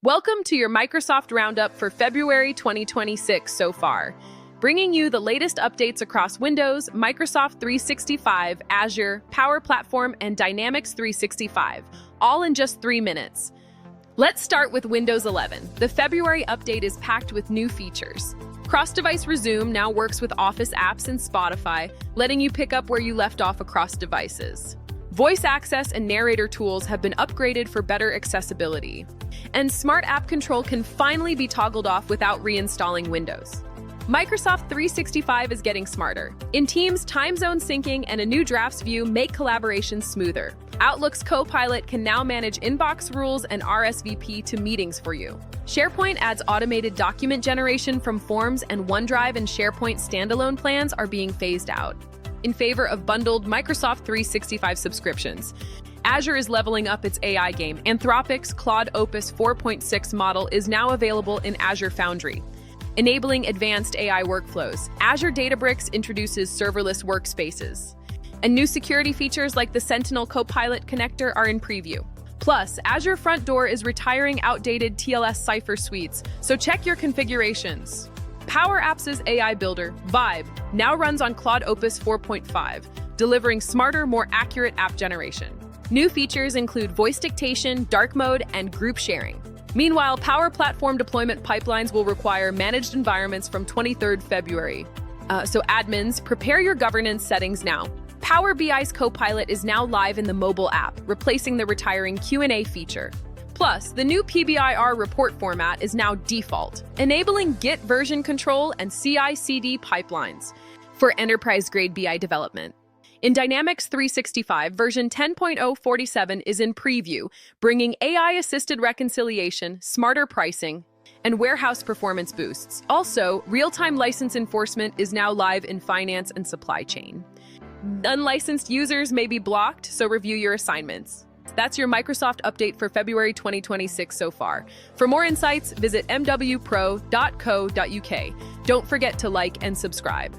Welcome to your Microsoft Roundup for February 2026 so far, bringing you the latest updates across Windows, Microsoft 365, Azure, Power Platform, and Dynamics 365, all in just 3 minutes. Let's start with Windows 11. The February update is packed with new features. Cross-device Resume now works with Office apps and Spotify, letting you pick up where you left off across devices. Voice access and narrator tools have been upgraded for better accessibility. And Smart App Control can finally be toggled off without reinstalling Windows. Microsoft 365 is getting smarter. In Teams, time zone syncing and a new drafts view make collaboration smoother. Outlook's Copilot can now manage inbox rules and RSVP to meetings for you. SharePoint adds automated document generation from forms, and OneDrive and SharePoint standalone plans are being phased out in favor of bundled Microsoft 365 subscriptions. Azure is leveling up its AI game. Anthropic's Claude Opus 4.6 model is now available in Azure Foundry, enabling advanced AI workflows. Azure Databricks introduces serverless workspaces. And new security features like the Sentinel Copilot connector are in preview. Plus, Azure Front Door is retiring outdated TLS Cypher suites, so check your configurations. Power Apps' AI builder, Vibe, now runs on Claude Opus 4.5, delivering smarter, more accurate app generation. New features include voice dictation, dark mode, and group sharing. Meanwhile, Power Platform deployment pipelines will require managed environments from 23rd February. So admins, prepare your governance settings now. Power BI's Copilot is now live in the mobile app, replacing the retiring Q&A feature. Plus, the new PBIR report format is now default, enabling Git version control and CI/CD pipelines for enterprise-grade BI development. In Dynamics 365, version 10.047 is in preview, bringing AI-assisted reconciliation, smarter pricing, and warehouse performance boosts. Also, real-time license enforcement is now live in finance and supply chain. Unlicensed users may be blocked, so review your assignments. That's your Microsoft update for February 2026 so far. For more insights, visit mwpro.co.uk. Don't forget to like and subscribe.